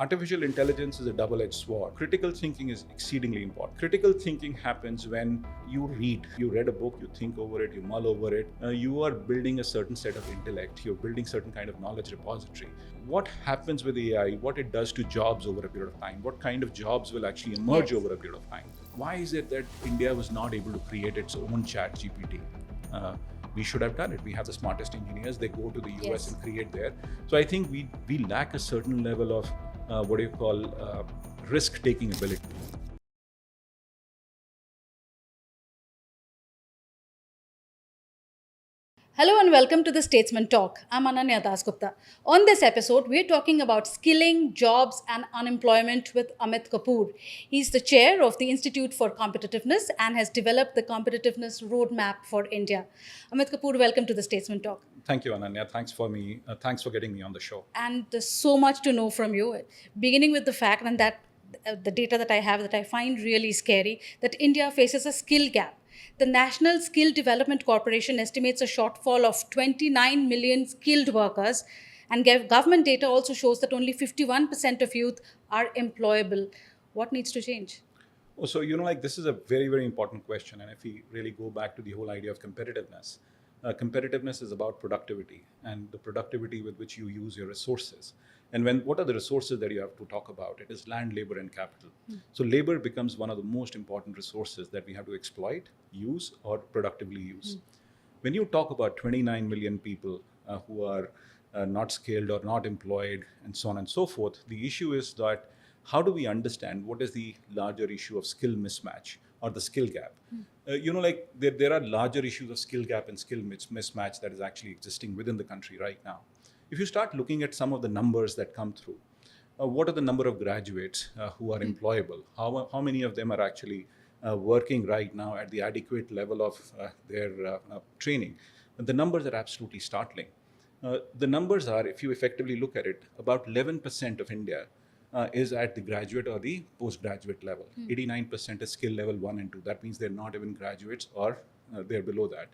artificial intelligence is a double-edged sword. Critical thinking is exceedingly important. Critical thinking happens when you read. You read a book, you think over it, you mull over it. You are building a certain set of intellect. You're building certain kind of knowledge repository. What happens with AI, what it does to jobs over a period of time, what kind of jobs will actually emerge over a period of time. Why is it that India was not able to create its own chat GPT? We should have done it. We have the smartest engineers. They go to the US and create there. So I think we lack a certain level of risk-taking ability. Hello and welcome to the Statesman Talk. I'm Ananya Dasgupta. On this episode, we're talking about skilling, jobs, and unemployment with Amit Kapoor. He's the chair of the Institute for Competitiveness and has developed the Competitiveness Roadmap for India. Amit Kapoor, welcome to the Statesman Talk. Thank you, Ananya. Thanks for getting me on the show. And there's so much to know from you. Beginning with the fact and that the data that I have that I find really scary, that India faces a skill gap. The National Skill Development Corporation estimates a shortfall of 29 million skilled workers, and government data also shows that only 51% of youth are employable. What needs to change? Oh, so, this is a very, very important question. And if we really go back to the whole idea of competitiveness, competitiveness is about productivity and the productivity with which you use your resources. And what are the resources that you have to talk about? It is land, labor, and capital. So labor becomes one of the most important resources that we have to exploit, use, or productively use. When you talk about 29 million people who are not skilled or not employed, and so on and so forth, the issue is that how do we understand what is the larger issue of skill mismatch or the skill gap? There are larger issues of skill gap and skill mismatch that is actually existing within the country right now. If you start looking at some of the numbers that come through, what are the number of graduates who are employable? How many of them are actually working right now at the adequate level of their training? And the numbers are absolutely startling. The numbers are, if you effectively look at it, about 11% of India is at the graduate or the postgraduate level. 89% is skill level 1 and 2. That means they're not even graduates or they're below that.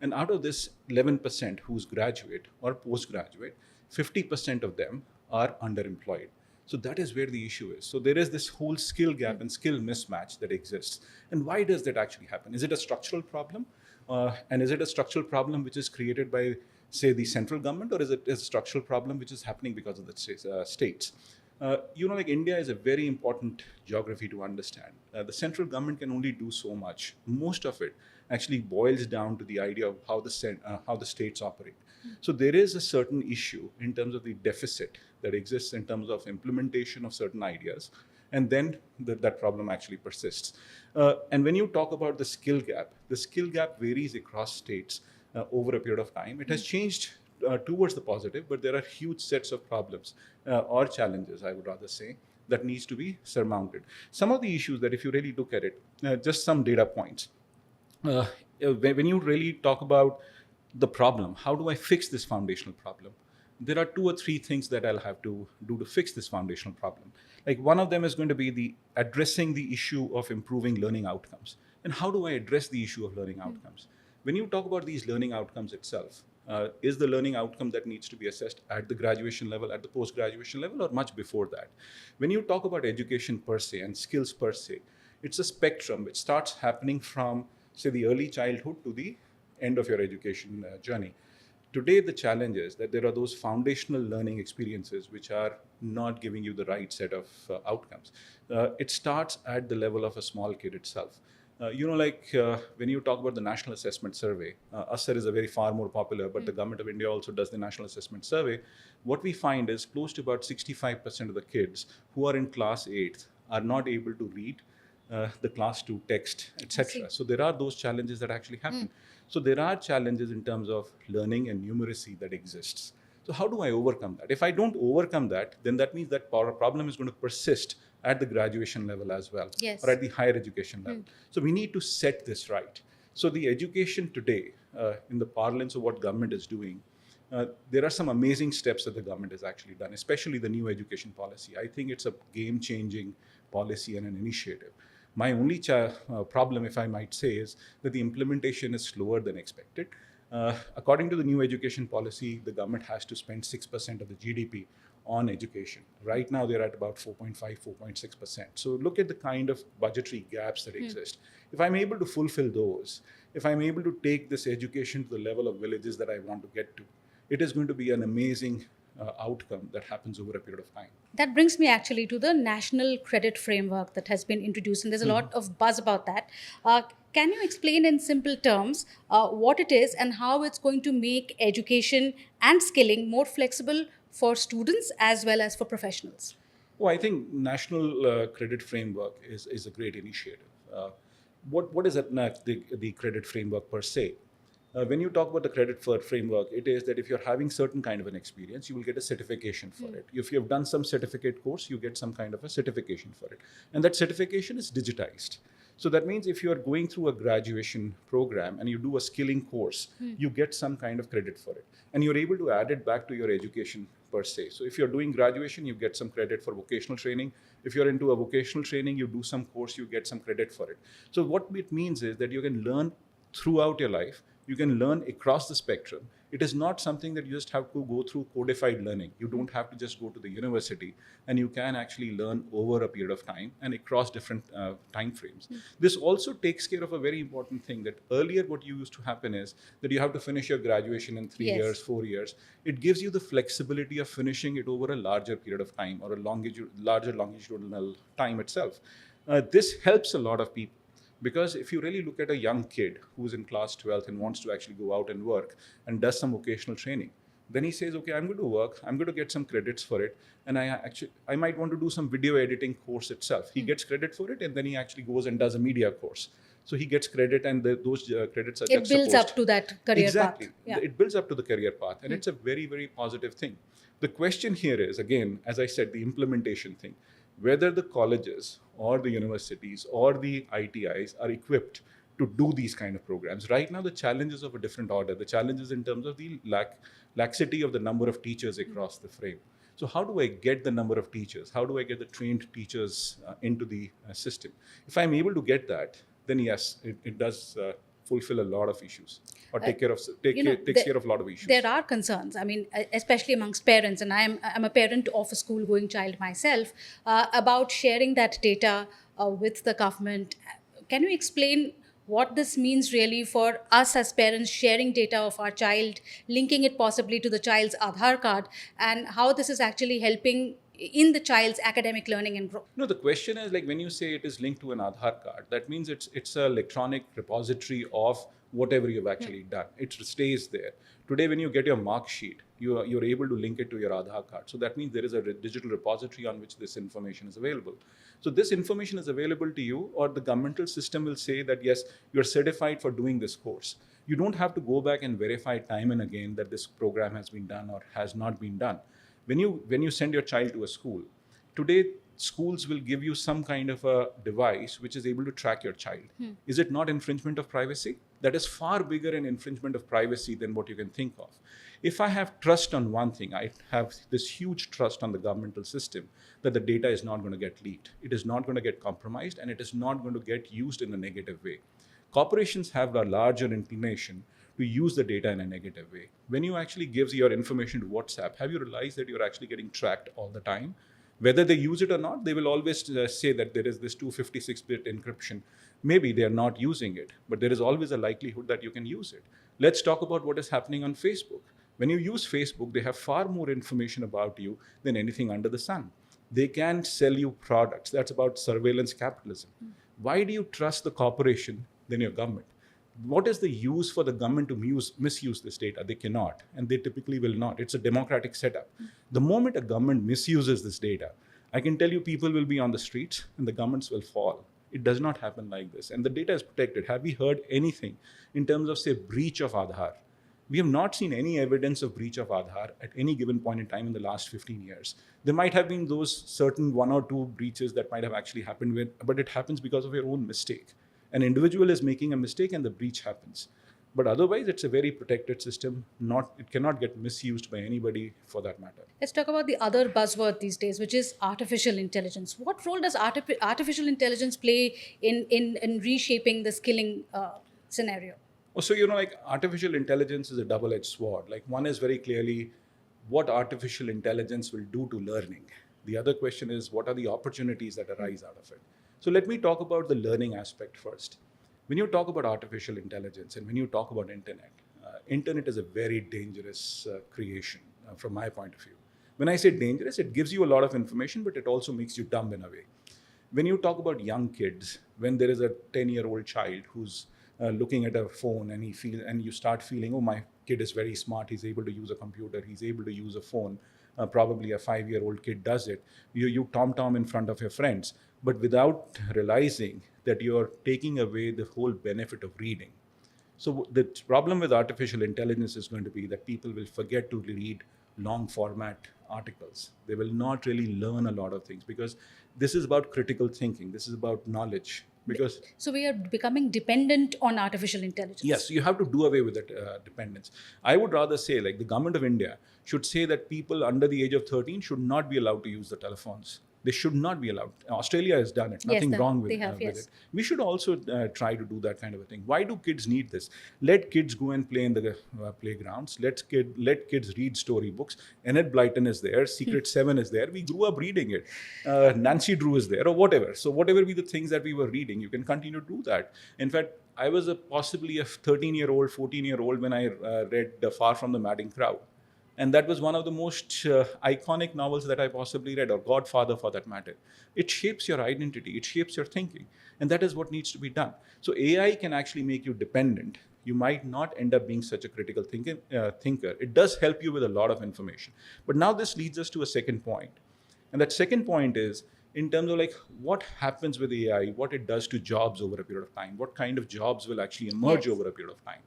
And out of this 11% who's graduate or postgraduate, 50% of them are underemployed. So that is where the issue is. So there is this whole skill gap and skill mismatch that exists. And why does that actually happen? Is it a structural problem? And is it a structural problem which is created by, say, the central government, or is it a structural problem which is happening because of the states? India is a very important geography to understand. The central government can only do so much. Most of it actually boils down to the idea of how the states operate. So there is a certain issue in terms of the deficit that exists in terms of implementation of certain ideas, and then that problem actually persists. And when you talk about the skill gap varies across states over a period of time. It has changed towards the positive, but there are huge sets of problems or challenges, I would rather say, that needs to be surmounted. Some of the issues that if you really look at it, just some data points. When you really talk about the problem, how do I fix this foundational problem? There are 2 or 3 things that I'll have to do to fix this foundational problem. Like one of them is going to be addressing the issue of improving learning outcomes. And how do I address the issue of learning outcomes? When you talk about these learning outcomes itself, is the learning outcome that needs to be assessed at the graduation level, at the post-graduation level, or much before that? When you talk about education per se and skills per se, it's a spectrum which starts happening from, say, the early childhood to the end of your education journey. Today, the challenge is that there are those foundational learning experiences which are not giving you the right set of outcomes. It starts at the level of a small kid itself. When you talk about the National Assessment Survey, USSR is a very far more popular, but the Government of India also does the National Assessment Survey. What we find is close to about 65% of the kids who are in class 8th are not able to read the class 2 text, etc. So there are those challenges that actually happen. So there are challenges in terms of learning and numeracy that exists. So how do I overcome that? If I don't overcome that, then that means that problem is going to persist at the graduation level as well, or at the higher education level. So we need to set this right. So the education today, in the parlance of what government is doing, there are some amazing steps that the government has actually done, especially the new education policy. I think it's a game-changing policy and an initiative. My only problem, if I might say, is that the implementation is slower than expected. According to the new education policy, the government has to spend 6% of the GDP on education. Right now, they're at about 4.5, 4.6%. So look at the kind of budgetary gaps that exist. If I'm able to fulfill those, if I'm able to take this education to the level of villages that I want to get to, it is going to be an amazing outcome that happens over a period of time. That brings me actually to the national credit framework that has been introduced, and there's a lot of buzz about that. Can you explain in simple terms what it is and how it's going to make education and skilling more flexible for students as well as for professionals? Well, I think national credit framework is a great initiative. What is the credit framework per se? When you talk about the credit framework, it is that if you're having certain kind of an experience, you will get a certification for it. If you have done some certificate course, you get some kind of a certification for it. And that certification is digitized. So that means if you are going through a graduation program and you do a skilling course, you get some kind of credit for it. And you're able to add it back to your education per se. So if you're doing graduation, you get some credit for vocational training. If you're into a vocational training, you do some course, you get some credit for it. So what it means is that you can learn throughout your life. You can learn across the spectrum. It is not something that you just have to go through codified learning. You don't have to just go to the university, and you can actually learn over a period of time and across different time frames. This also takes care of a very important thing that earlier what used to happen is that you have to finish your graduation in 3 years, 4 years. It gives you the flexibility of finishing it over a larger period of time or a larger longitudinal time itself. This helps a lot of people. Because if you really look at a young kid who's in class 12th and wants to actually go out and work and does some vocational training, then he says, okay, I'm going to work, I'm going to get some credits for it, and I might want to do some video editing course itself. He gets credit for it, and then he actually goes and does a media course. So he gets credit, and those credits are It builds up to that career path. Exactly. Yeah. It builds up to the career path, and it's a very, very positive thing. The question here is, again, as I said, the implementation thing. Whether the colleges or the universities or the ITIs are equipped to do these kind of programs. Right now, the challenge is of a different order. The challenge is in terms of the laxity of the number of teachers across the frame. So how do I get the number of teachers? How do I get the trained teachers into the system? If I'm able to get that, then yes, it does fulfill a lot of issues or takes care of a lot of issues. There are concerns. I mean, especially amongst parents, and I'm a parent of a school-going child myself, about sharing that data with the government. Can you explain what this means really for us as parents, sharing data of our child, linking it possibly to the child's Aadhaar card, and how this is actually helping in the child's academic learning and growth? No, the question is, like, when you say it is linked to an Aadhaar card, that means it's an electronic repository of whatever you've actually done. It stays there. Today, when you get your mark sheet, you're able to link it to your Aadhaar card. So that means there is a digital repository on which this information is available. So this information is available to you, or the governmental system will say that, yes, you're certified for doing this course. You don't have to go back and verify time and again that this program has been done or has not been done. When you send your child to a school, today schools will give you some kind of a device which is able to track your child. Is it not infringement of privacy? That is far bigger an infringement of privacy than what you can think of. If I have trust on one thing, I have this huge trust on the governmental system that the data is not going to get leaked. It is not going to get compromised, and it is not going to get used in a negative way. Corporations have a larger inclination to use the data in a negative way. When you actually give your information to WhatsApp, have you realized that you're actually getting tracked all the time? Whether they use it or not, they will always say that there is this 256-bit encryption. Maybe they are not using it, but there is always a likelihood that you can use it. Let's talk about what is happening on Facebook. When you use Facebook, they have far more information about you than anything under the sun. They can sell you products. That's about surveillance capitalism. Why do you trust the corporation than your government? What is the use for the government to misuse this data? They cannot, and they typically will not. It's a democratic setup. The moment a government misuses this data, I can tell you people will be on the streets and the governments will fall. It does not happen like this. And the data is protected. Have we heard anything in terms of, say, breach of Aadhaar? We have not seen any evidence of breach of Aadhaar at any given point in time in the last 15 years. There might have been those certain 1 or 2 breaches that might have actually happened, but it happens because of your own mistake. An individual is making a mistake and the breach happens. But otherwise, it's a very protected system. It cannot get misused by anybody for that matter. Let's talk about the other buzzword these days, which is artificial intelligence. What role does artificial intelligence play in reshaping the skilling scenario? So, artificial intelligence is a double-edged sword. Like, one is very clearly what artificial intelligence will do to learning. The other question is, what are the opportunities that arise out of it? So let me talk about the learning aspect first. When you talk about artificial intelligence and when you talk about internet is a very dangerous creation from my point of view. When I say dangerous, it gives you a lot of information, but it also makes you dumb in a way. When you talk about young kids, when there is a 10-year-old child who's looking at a phone and you start feeling, oh, my kid is very smart, he's able to use a computer, he's able to use a phone, probably a 5-year-old kid does it. You tom-tom in front of your friends, but without realizing that you're taking away the whole benefit of reading. So the problem with artificial intelligence is going to be that people will forget to read long format articles. They will not really learn a lot of things because this is about critical thinking. This is about knowledge. Because so we are becoming dependent on artificial intelligence. yes, you have to do away with that dependence. I would rather say, like, the government of India should say that people under the age of 13 should not be allowed to use the telephones. They should not be allowed. Australia has done it. Nothing wrong with it. We should also try to do that kind of a thing. Why do kids need this? Let kids go and play in the playgrounds. Let kids read storybooks. Enid Blyton is there. Secret 7 is there. We grew up reading it. Nancy Drew is there, or whatever. So whatever be the things that we were reading, you can continue to do that. In fact, I was possibly a 13-year-old, 14-year-old when I read Far from the Madding Crowd. And that was one of the most iconic novels that I possibly read, or Godfather for that matter. It shapes your identity, it shapes your thinking. And that is what needs to be done. So AI can actually make you dependent. You might not end up being such a critical thinker. It does help you with a lot of information. But now this leads us to a second point. And that second point is, in terms of like what happens with AI, what it does to jobs over a period of time, what kind of jobs will actually emerge over a period of time.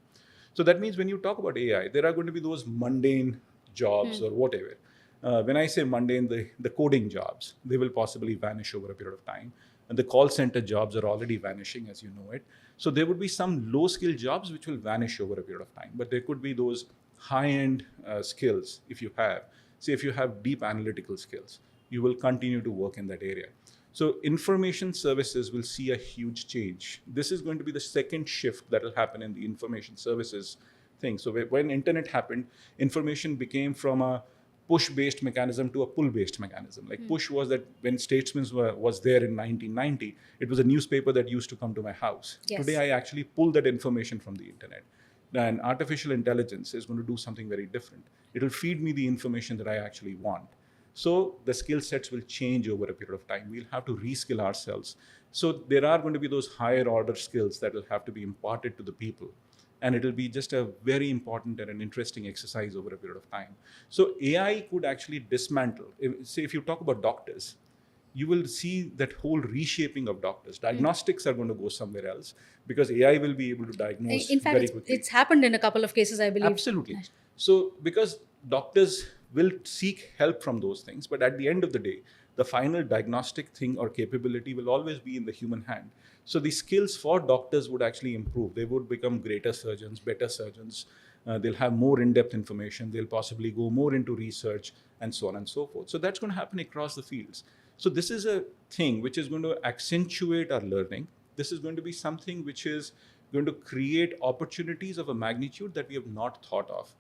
So that means when you talk about AI, there are going to be those mundane jobs or whatever. When I say mundane, the coding jobs, they will possibly vanish over a period of time. And the call center jobs are already vanishing, as you know it. So there would be some low-skill jobs which will vanish over a period of time. But there could be those high-end skills if you have. Say if you have deep analytical skills, you will continue to work in that area. So information services will see a huge change. This is going to be the second shift that will happen in the information services thing. So when internet happened, information became from a push-based mechanism to a pull-based mechanism. Like push was that when Statesman was there in 1990, it was a newspaper that used to come to my house. Yes. Today, I actually pull that information from the internet. And artificial intelligence is going to do something very different. It'll feed me the information that I actually want. So the skill sets will change over a period of time. We'll have to reskill ourselves. So there are going to be those higher order skills that will have to be imparted to the people. And it'll be just a very important and an interesting exercise over a period of time. So AI could actually dismantle. If you talk about doctors, you will see that whole reshaping of doctors. Diagnostics are going to go somewhere else because AI will be able to diagnose very quickly. It's happened in a couple of cases, I believe. Absolutely. So because doctors will seek help from those things, but at the end of the day, the final diagnostic thing or capability will always be in the human hand. So the skills for doctors would actually improve. They would become greater surgeons, better surgeons. They'll have more in-depth information. They'll possibly go more into research and so on and so forth. So that's going to happen across the fields. So this is a thing which is going to accentuate our learning. This is going to be something which is going to create opportunities of a magnitude that we have not thought of.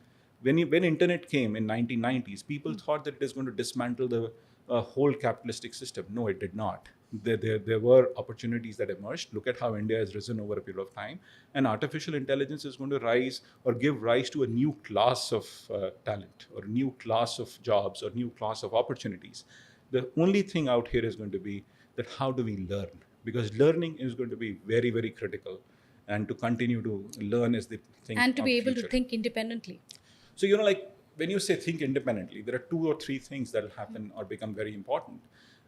When internet came in 1990s, people thought that it is going to dismantle the whole capitalistic system. No, it did not. There were opportunities that emerged. Look at how India has risen over a period of time. And artificial intelligence is going to rise or give rise to a new class of talent or a new class of jobs or new class of opportunities. The only thing out here is going to be that how do we learn? Because learning is going to be very, very critical. And to continue to learn is the thing. And to be able to think independently. So, like when you say think independently, there are 2 or 3 things that will happen or become very important.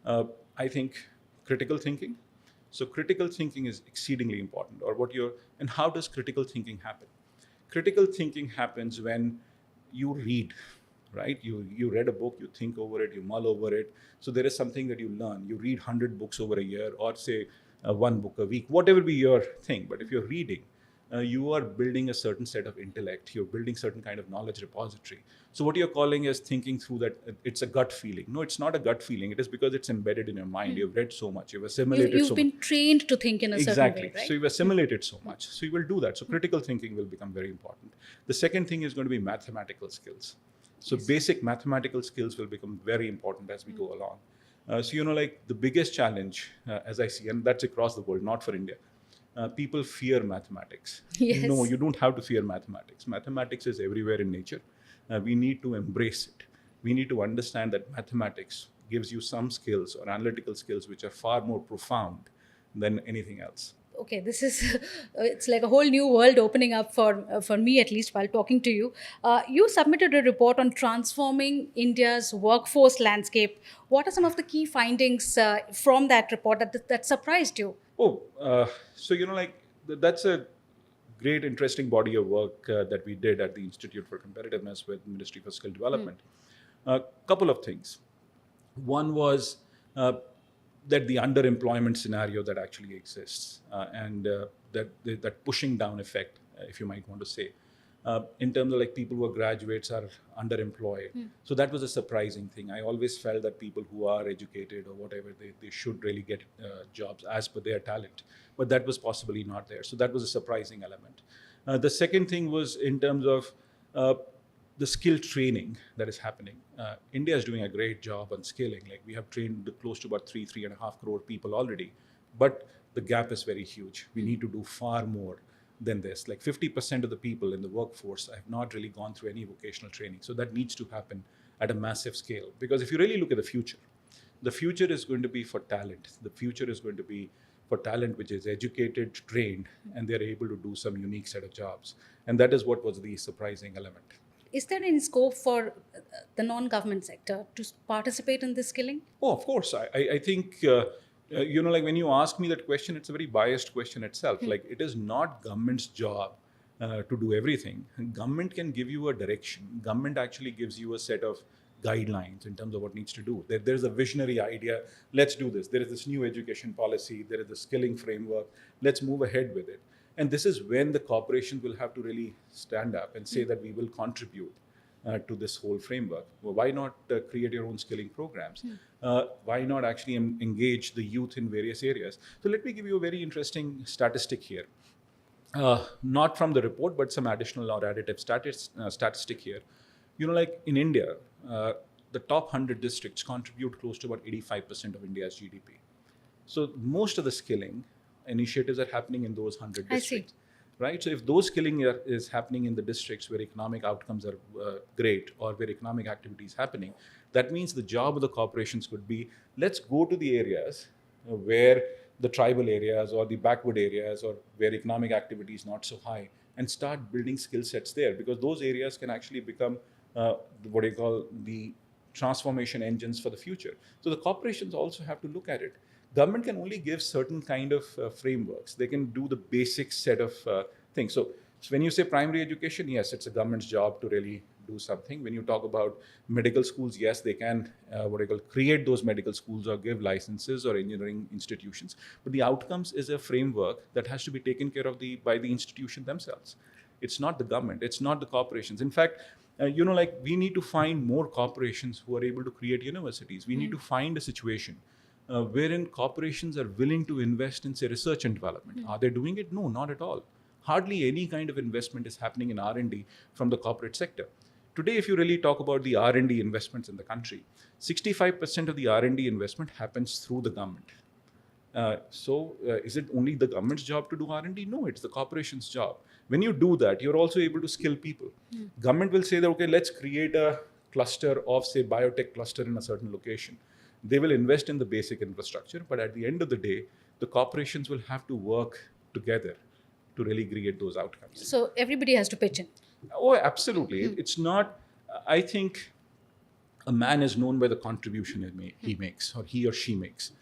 I think critical thinking. So critical thinking is exceedingly important. And how does critical thinking happen? Critical thinking happens when you read, right? You read a book, you think over it, you mull over it. So there is something that you learn. You read 100 books over a year or say 1 book a week, whatever be your thing. But if you're reading, you are building a certain set of intellect. You're building certain kind of knowledge repository. So what you're calling is thinking through that, it's a gut feeling. No, it's not a gut feeling. It is because it's embedded in your mind. You've read so much. You've assimilated so much. You've been trained to think in a certain way, right? So you've assimilated so much. So you will do that. So critical thinking will become very important. The second thing is going to be mathematical skills. So basic mathematical skills will become very important as we go along. So, like the biggest challenge, as I see, and that's across the world, not for India, people fear mathematics. Yes. No, you don't have to fear mathematics. Mathematics is everywhere in nature. We need to embrace it. We need to understand that mathematics gives you some skills or analytical skills which are far more profound than anything else. Okay, this is it's like a whole new world opening up for me, at least, while talking to you. You submitted a report on transforming India's workforce landscape. What are some of the key findings from that report that surprised you? Oh, so that's a great, interesting body of work that we did at the Institute for Competitiveness with Ministry for Skill Development. A couple of things. One was that the underemployment scenario that actually exists, and that pushing down effect, if you might want to say, in terms of like people who are graduates are underemployed. So that was a surprising thing. I always felt that people who are educated or whatever, they should really get jobs as per their talent. But that was possibly not there. So that was a surprising element. The second thing was in terms of the skill training that is happening. India is doing a great job on skilling. Like we have trained close to about 3.5 crore people already, but the gap is very huge. We need to do far more than this. Like 50% of the people in the workforce have not really gone through any vocational training. So that needs to happen at a massive scale. Because if you really look at the future is going to be for talent. The future is going to be for talent which is educated, trained, and they're able to do some unique set of jobs. And that is what was the surprising element. Is there any scope for the non-government sector to participate in this skilling? Oh, of course. I think, like when you ask me that question, it's a very biased question itself. Like it is not government's job to do everything. Government can give you a direction. Government actually gives you a set of guidelines in terms of what needs to do. There's a visionary idea. Let's do this. There is this new education policy. There is the skilling framework. Let's move ahead with it. And this is when the corporations will have to really stand up and say that we will contribute to this whole framework. Well, why not create your own skilling programs? Why not actually engage the youth in various areas? So let me give you a very interesting statistic here. Not from the report, but some additional or additive statistic here. Like in India, the top 100 districts contribute close to about 85% of India's GDP. So most of the skilling initiatives are happening in those 100 districts, right? So if those skilling is happening in the districts where economic outcomes are great or where economic activity is happening, that means the job of the corporations could be, let's go to the areas where the tribal areas or the backward areas or where economic activity is not so high and start building skill sets there, because those areas can actually become what you call the transformation engines for the future. So the corporations also have to look at it. Government can only give certain kind of frameworks. They can do the basic set of things. So when you say primary education, yes, it's a government's job to really do something. When you talk about medical schools, yes, they can create those medical schools or give licenses or engineering institutions. But the outcomes is a framework that has to be taken care of by the institution themselves. It's not the government. It's not the corporations. In fact, we need to find more corporations who are able to create universities. We need to find a situation wherein corporations are willing to invest in, say, research and development. Are they doing it? No, not at all. Hardly any kind of investment is happening in R&D from the corporate sector. Today, if you really talk about the R&D investments in the country, 65% of the R&D investment happens through the government. Is it only the government's job to do R&D? No, it's the corporation's job. When you do that, you're also able to skill people. Government will say that, okay, let's create a cluster of, say, biotech cluster in a certain location. They will invest in the basic infrastructure, but at the end of the day, the corporations will have to work together to really create those outcomes. So everybody has to pitch in. Oh, absolutely. It's not, I think a man is known by the contribution he makes or he or she makes.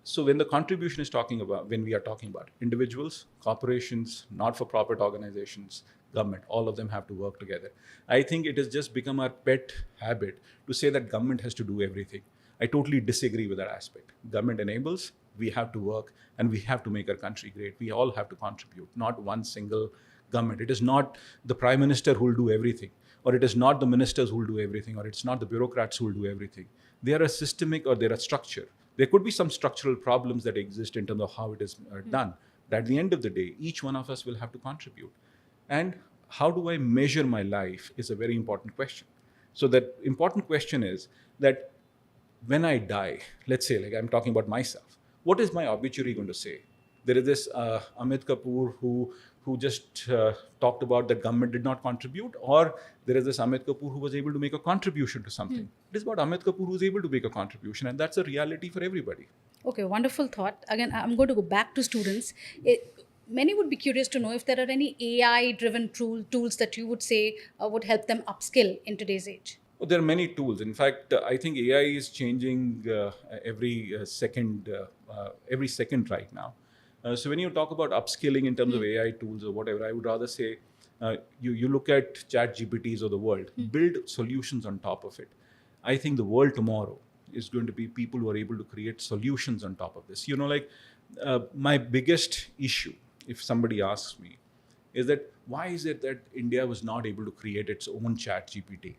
So when the contribution is when we are talking about individuals, corporations, not-for-profit organizations, government, all of them have to work together. I think it has just become our pet habit to say that government has to do everything. I totally disagree with that aspect. Government enables, we have to work, and we have to make our country great. We all have to contribute, not one single government. It is not the prime minister who will do everything, or it is not the ministers who will do everything, or it's not the bureaucrats who will do everything. They are a systemic or they're a structure. There could be some structural problems that exist in terms of how it is done. But at the end of the day, each one of us will have to contribute. And how do I measure my life is a very important question. So that important question is that when I die, let's say, like I'm talking about myself, what is my obituary going to say? There is this Amit Kapoor who just talked about that government did not contribute, or there is this Amit Kapoor who was able to make a contribution to something. It is about Amit Kapoor who's able to make a contribution, and that's a reality for everybody. Okay, wonderful thought. Again, I'm going to go back to students. Many would be curious to know if there are any AI-driven tools that you would say would help them upskill in today's age. Well, there are many tools. In fact, I think AI is changing every second right now. So when you talk about upskilling in terms of AI tools or whatever, I would rather say you look at chat GPTs of the world, build solutions on top of it. I think the world tomorrow is going to be people who are able to create solutions on top of this. My biggest issue, if somebody asks me, is that why is it that India was not able to create its own chat GPT?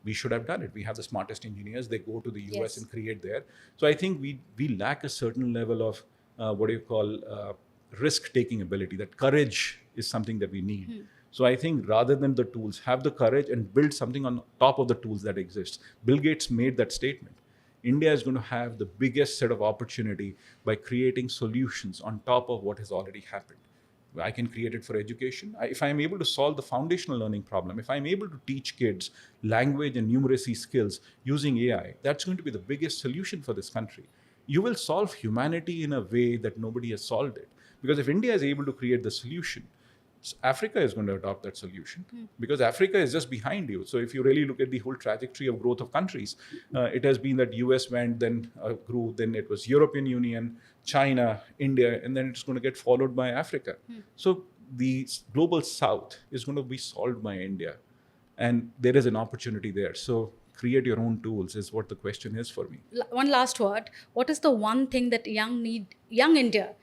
We should have done it. We have the smartest engineers. They go to the US and create there. So I think we lack a certain level of risk-taking ability. That courage is something that we need. So I think rather than the tools, have the courage and build something on top of the tools that exist. Bill Gates made that statement. India is going to have the biggest set of opportunity by creating solutions on top of what has already happened. I can create it for education. If I'm able to solve the foundational learning problem, if I'm able to teach kids language and numeracy skills using AI, that's going to be the biggest solution for this country. You will solve humanity in a way that nobody has solved it. Because if India is able to create the solution, Africa is going to adopt that solution because Africa is just behind you. So if you really look at the whole trajectory of growth of countries, it has been that US went, then grew, then it was European Union, China, India, and then it's going to get followed by Africa. So the global South is going to be solved by India, and there is an opportunity there. So create your own tools is what the question is for me. One last word. What is the one thing that young India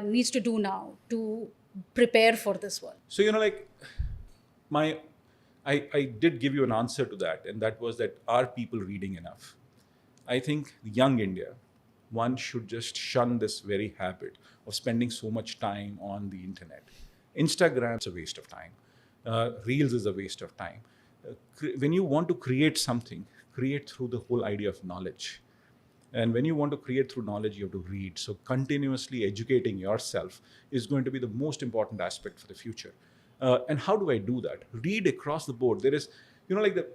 needs to do now to prepare for this world? So, I did give you an answer to that, and that was that are people reading enough? I think young India, one should just shun this very habit of spending so much time on the internet. Instagram is a waste of time. Reels is a waste of time. When you want to create something, create through the whole idea of knowledge. And when you want to create through knowledge, you have to read. So continuously educating yourself is going to be the most important aspect for the future. And how do I do that? Read across the board. There is, the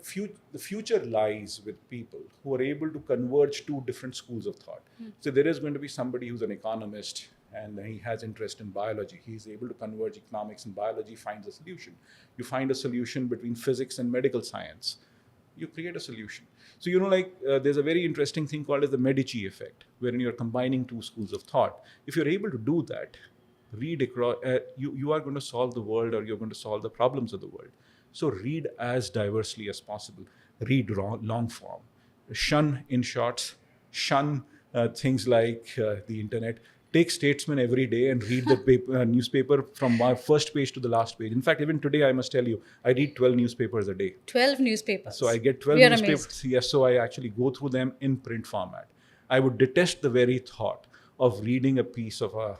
future lies with people who are able to converge two different schools of thought. So there is going to be somebody who's an economist and he has interest in biology. He's able to converge economics and biology, finds a solution. You find a solution between physics and medical science. You create a solution. So, there's a very interesting thing called as the Medici effect, wherein you're combining two schools of thought. If you're able to do that, read across, you are going to solve the world, or you're going to solve the problems of the world. So read as diversely as possible. Read long form. Shun in shorts. Shun things like the internet. Take Statesman every day and read the newspaper from my first page to the last page. In fact, even today, I must tell you, I read 12 newspapers a day. 12 newspapers. So I get 12 newspapers. Yes, so I actually go through them in print format. I would detest the very thought of reading a piece of a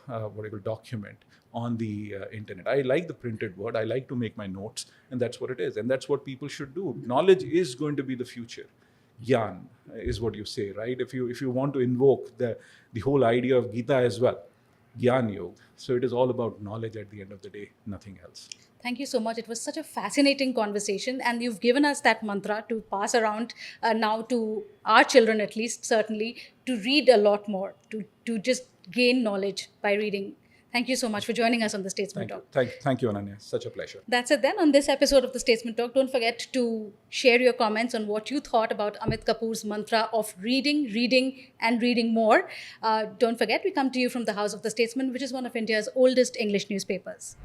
document on the internet. I like the printed word. I like to make my notes, and that's what it is. And that's what people should do. Knowledge is going to be the future. Gyan is what you say, right? If you want to invoke the whole idea of Gita as well, Gyan Yoga. So it is all about knowledge at the end of the day, nothing else. Thank you so much. It was such a fascinating conversation, and you've given us that mantra to pass around now to our children, at least, certainly, to read a lot more, to just gain knowledge by reading. Thank you so much for joining us on the Statesman Talk. Thank you, Ananya. Such a pleasure. That's it then on this episode of the Statesman Talk. Don't forget to share your comments on what you thought about Amit Kapoor's mantra of reading, and reading more. Don't forget, we come to you from the House of the Statesman, which is one of India's oldest English newspapers.